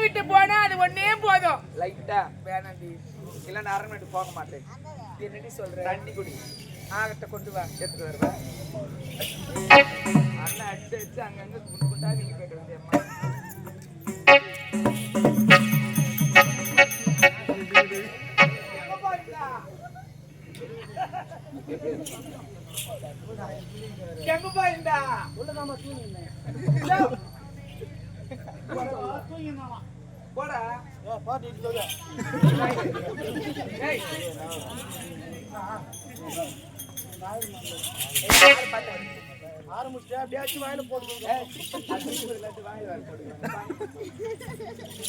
விட்டு போனா அது ஒன்னே போதும். லைட்டா வேணாண்டி. இல்ல நான் அரண்மனைக்கு போக மாட்டேன். என்னடி சொல்ற? தண்ணி குடி. ஆகட்ட கொண்டு வா. எடுத்துட்டு வருவா. அண்ணன் அடிச்சு அங்கங்க குண்டு குண்டா நீங்க போயிட்டு வந்தேம்மா. எங்க போயிருந்தா? போடா. ஏய். ஆரம்பிச்சிட்டா அப்படியாச்சும் வாயில போடுங்க.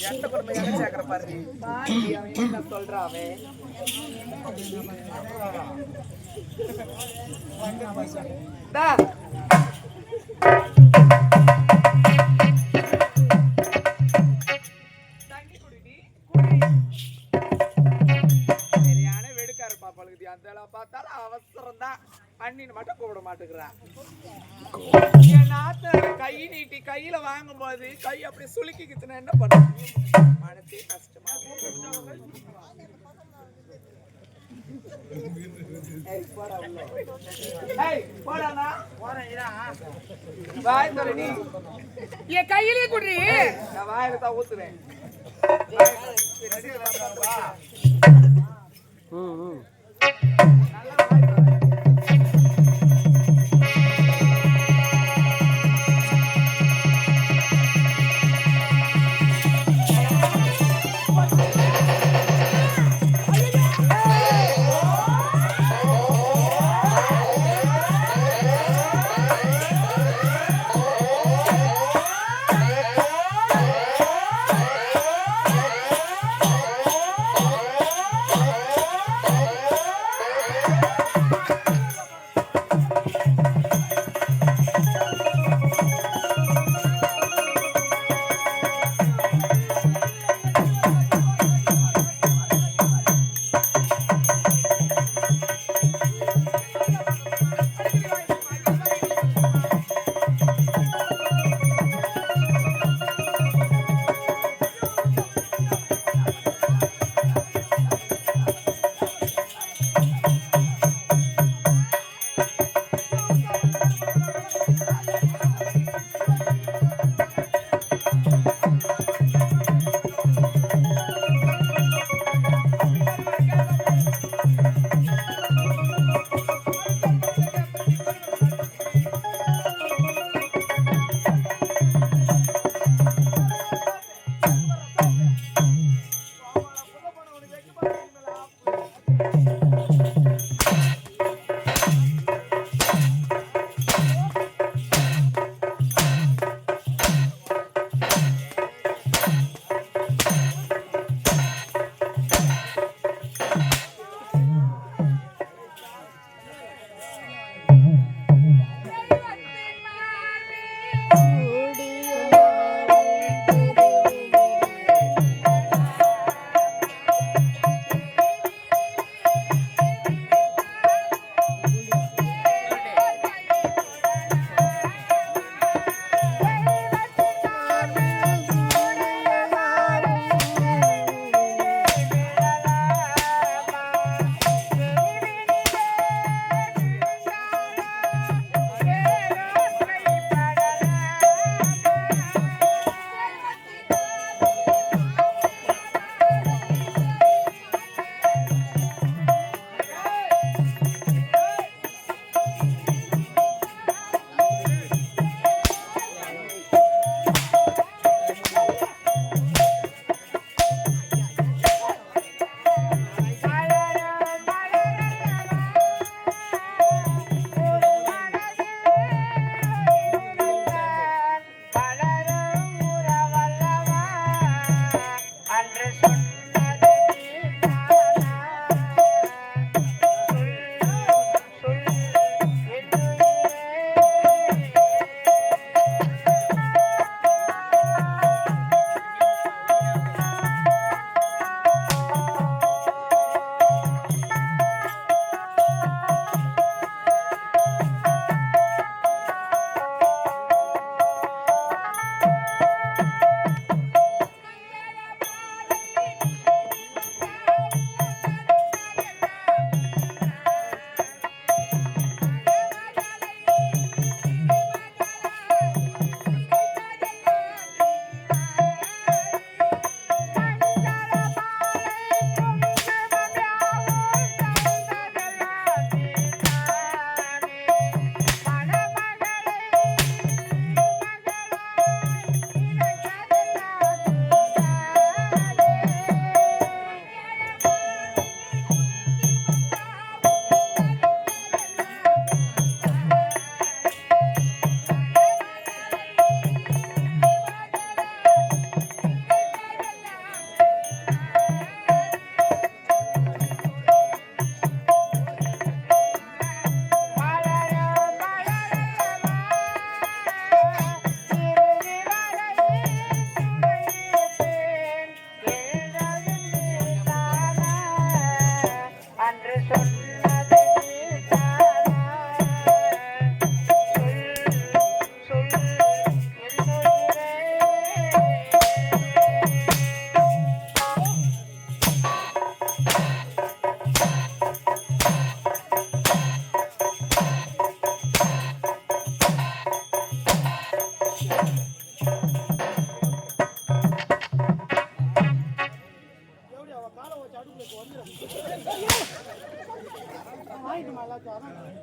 எந்த பொறுமை என்ன சேர்க்கிற பாரு. அவன் என்ன சொல்றான் அவன். டா. தண்ணி குடிடி. சரியான வெடுக்காரு பாப்பாளுக்கு அந்த பார்த்தாலும் அவசரம் தான். அண்ணின்னு மட்டும் கூப்பிட மாட்டேங்கிறான். என் நாத்த கை நீட்டி கையில வாங்கும் போது கை அப்படி சுளுக்கிக்கிச்சுன்னா என்ன பண்ண மனசே கஷ்டமா வாய் நீ என் கையிலே குடி. நான் வாயில தான் ஊத்துவேன்.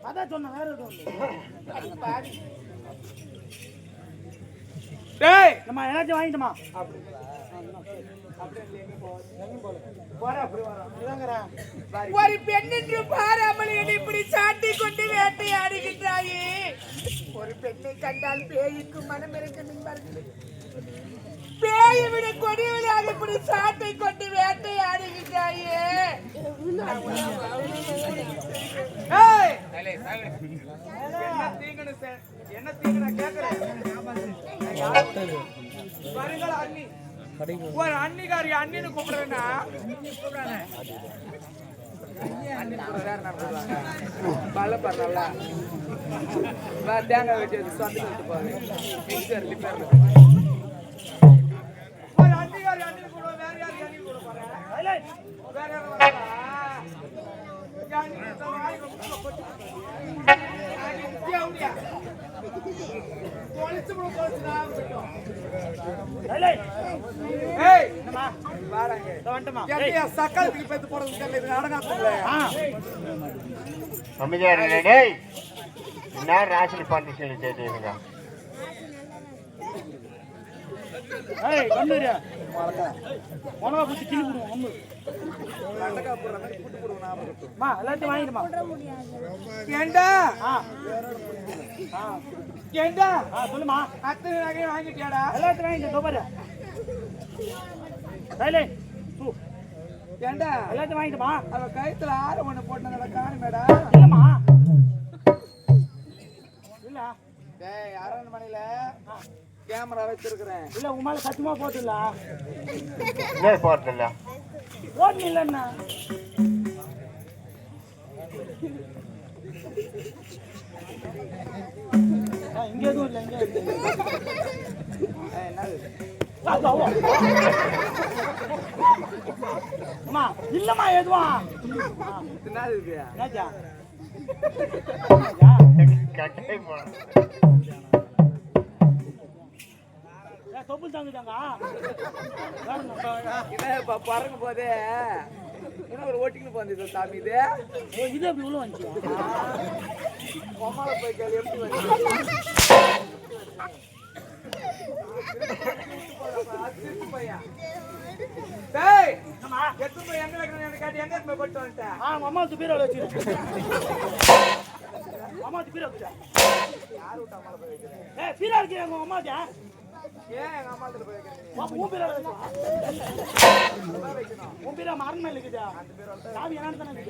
அதான் சொன்ன வேற எதுவும் பாடி டேய் நம்ம ஏதாச்சும் வாங்கிட்டோமா ஒரு பெண் என்று பாராமல் என்னை இப்படி சாட்டி கொண்டு வேட்டையாடுகின்றாயே. ஒரு பெண்ணை கண்டால் பேய்க்கு மனம் இருக்கும் என்பார்கள். பேயை விட கொடியவளாக இப்படி சாட்டை கொண்டு வேட்டையாடுகின்றாயே. என்ன தீங்கன்னு கேக்குறேன். வருங்கள அண்ணி ஒரு அண்ணிகாரி அண்ணின்னு கூப்பிடுறேன்னா தேங்காய் வெட்டி சொந்த போகுது ஒரு அண்ணிகாரி அண்ணின்னு கூப்பிடுவேன். வேற யாரு அண்ணி கூட போறேன். வேற சக்காலத்துக்கு பேத்து போறது ராசி பண்ணி சொல்லி எல்லாத்தையும் வாங்கிடுமா ஏண்டா ஏண்டா சொல்லுமா அத்தனை நகையும் வாங்கிட்டியாடா எல்லாத்தையும் வாங்கிட்டு ஏண்டா எல்லாத்தையும் வாங்கிட்டுமா அவ கழுத்துல ஆறு ஒண்ணு போட்டதுல காணுமேடா இல்லம்மா இல்ல டேய் அரண்மனையில கேமரா வச்சிருக்கிறேன். இல்ல உன் மேல சத்தியமா போட்டுல போட்டல போட்டு இல்லன்னா இங்க எதுவும் இல்லை இங்க அம்மா இல்லம்மா எதுவா என்னாச்சா தொப்பு தாங்குதாங்க பறக்கும் போதே ஒரு ஓட்டிங்க போந்தது சாமி இது இது அப்படி உள்ள வந்துச்சு பொம்மால போய் கேள்வி எப்படி வந்து எங்க வைக்கிறேன் கேட்டு எங்க போய் போட்டு வந்துட்டேன். அம்மா பீரோல வச்சிருக்கேன். அம்மா பீரோ யாரு விட்டு அம்மால போய் வைக்கிறேன். பீரோ இருக்கு எங்க அம்மாஜா ஏன் எங்க அம்மா கிட்ட போய் வைக்கிறேன். உன் பீரோ உன் பீரோ மரணம் இருக்குதா சாவி என்ன தானே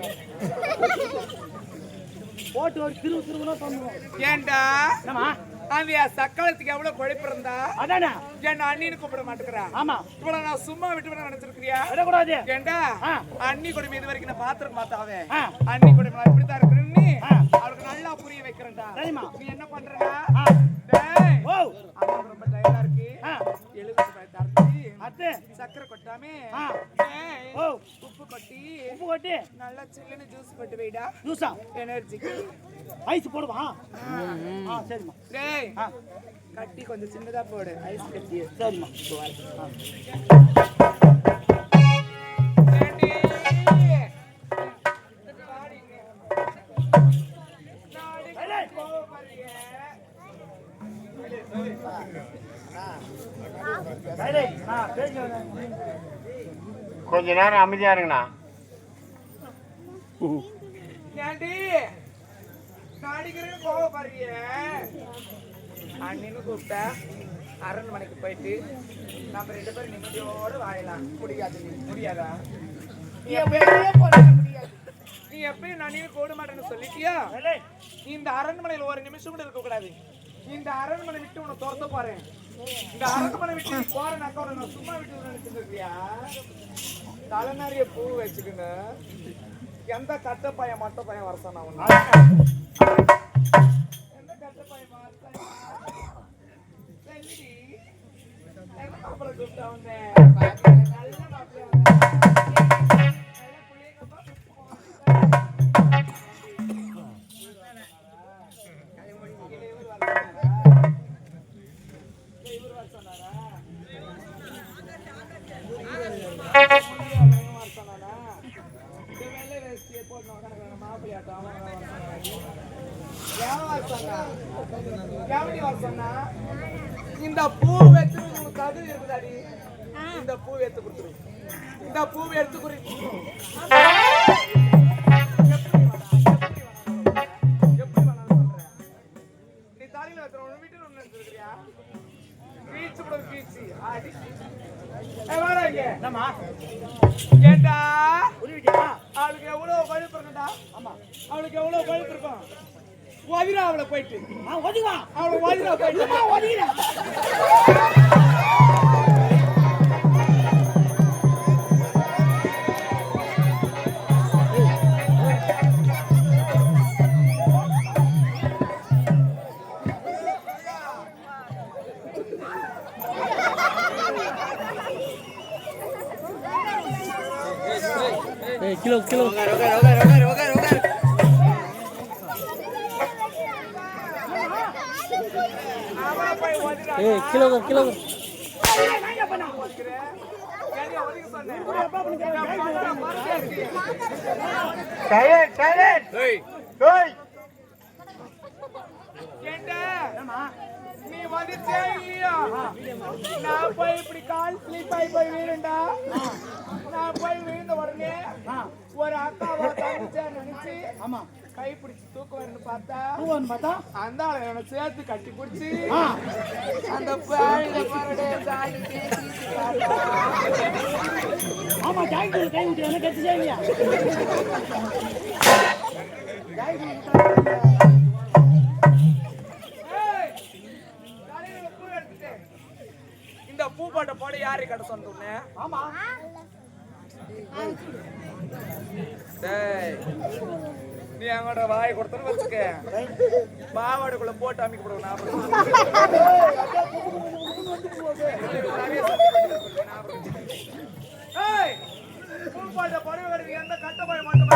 போட்டு ஒரு திருவுனா பண்ணுவோம். ஏண்டா என்னமா அந்த சக்காலத்துக்கு எவ்வளவு குழைப்பு இருந்தா அதானே என்ன அண்ணின்னு கூப்பிட மாட்டேங்கிறான். ஆமா இவ்வளவு நான் சும்மா விட்டு நினைச்சிருக்கிறியா விடக்கூடாது. ஏண்டா அண்ணி கூட இது வரைக்கும் நான் பாத்துருக்க மாத்தாவே அண்ணி கூட நான் இப்படித்தான் இருக்கிறேன்னு அவருக்கு நல்லா புரிய வைக்கிறேன்டா. நீ என்ன பண்றா ரொம்ப டயர்டா இருக்கு சக்கரை கொட்டாமே உப்பு கொட்டி நல்லா சில்லுன்னு ஜூஸ் போட்டு வைடா. ஜூஸா எனர்ஜிக்கு ஐஸ் போடுவா. சரிம்மா. டேய் கட்டி கொஞ்சம் சின்னதா போடு ஐஸ் கட்டி. சரிம்மா. கொஞ்ச நேரம் அமைதியா இருங்கண்ணா. ஏண்டி நாடிக்கிறேன்னு கோவப்படுறிய அண்ணின்னு கூப்பிட்டா அரண்மனைக்கு போயிட்டு நம்ம 2 பேரும் நிம்மதியோடு வாழலாம். முடியாதா? நீ எப்பயும் நான் கூட மாட்டேன்னு சொல்லிட்டியா? இந்த அரண்மனையில் ஒரு நிமிஷம் கூட இருக்க கூடாது. இந்த அரண்மனை விட்டு உன்னை துரத்த போறேன். இந்த அரண்மனை விட்டு போறேன்னாக்கா நான் சும்மா விட்டு நினைச்சிருக்கியா? தலை நிறைய பூ வச்சுக்கின்னு எந்த கட்ட பையன் மொட்டை பையன் வரசான் அவன் எந்த கட்ட பையன் மாப்பிள்ள கூப்பிட்டா நல்ல மாப்பிள்ள சொன்னா எப்படி வர சொன்னா இந்த பூ வச்சு உங்களுக்கு தகுதி இருக்குதாடி இந்த பூ எடுத்து கொடுத்துரு இந்த பூவை எடுத்து குறி எப்படி வேணாலும் சொல்றேன் நீ தாலியில வைக்கிற உன் வீட்டுல ஒண்ணு எடுத்துருக்கியா பீச்சு கூட பீச்சு ஆடி வாடாங்க என்னம்மா ஏண்டா புரியுதா அவளுக்கு எவ்வளவு பழுப்பு இருக்குடா ஆமா அவளுக்கு எவ்வளவு பழுப்பு இருக்கும் ஒதிரா அவளை போயிட்டு ஒதுவா அவளை ஒதிரா போயிட்டு ஒதுகிறா kilo kilo kilo kilo நீ வந்துச்சே இல்லையா நான் போய் இப்படி கால் ஸ்லிப் ஆகி போய் வீடுண்டா நான் போய் வீழ்ந்த உடனே ஒரு அக்காவை தனிச்சா நினைச்சு ஆமா கை பிடிச்சு தூக்கம் வரணும்னு பார்த்தா அந்த ஆளை என்னை சேர்த்து கட்டி பிடிச்சி அந்த ஆமா ஜாக்கெட் கை விட்டு என்ன கட்டி செய்யலையா இந்த பூ போட்ட போட யாரு கடை சொன்னே ஆமா நீ எங்கோட வாய் கொடுத்தன்னு வச்சுக்க பாவாடைக்குள்ள போட்டு அமைக்கப்படுவோம் பூ போட்ட புடவை கடைக்கு எந்த கட்ட போய மாட்டோம்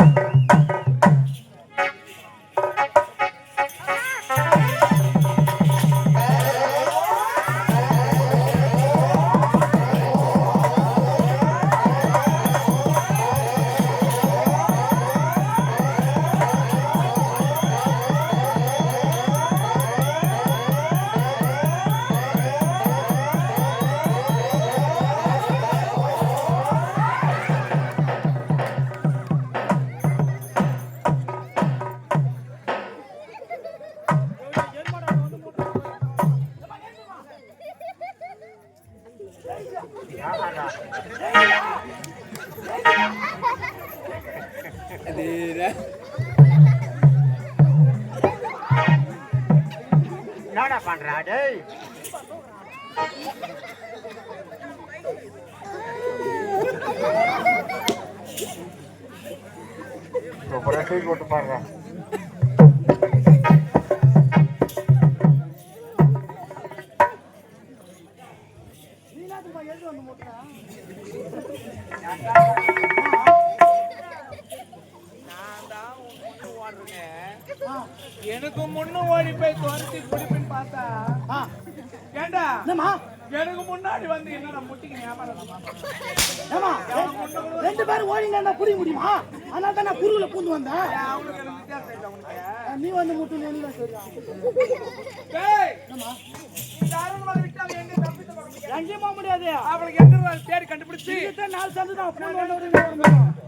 என்னடா பண்றா டேய் சூப்பரா தூக்கி போட்டு பாருங்க எனக்கு முன்ன ஓடி போய் துரத்தி குடிப்பின்னு பார்த்தா ஏண்டா எனக்கு முன்னாடி வந்து என்ன முட்டிக்கு ரெண்டு பேரும் ஓடிங்க புரிய முடியுமா அதனால தான் நான் குருவில பூந்து வந்தேன் அவனுக்கு எனக்கு வித்தியாசம் இல்லை உனக்கு நீ வந்து முட்டு நீ எங்கேயும் போக முடியாது அவளுக்கு எங்க தேடி கண்டுபிடிச்சு 4 சந்து தான்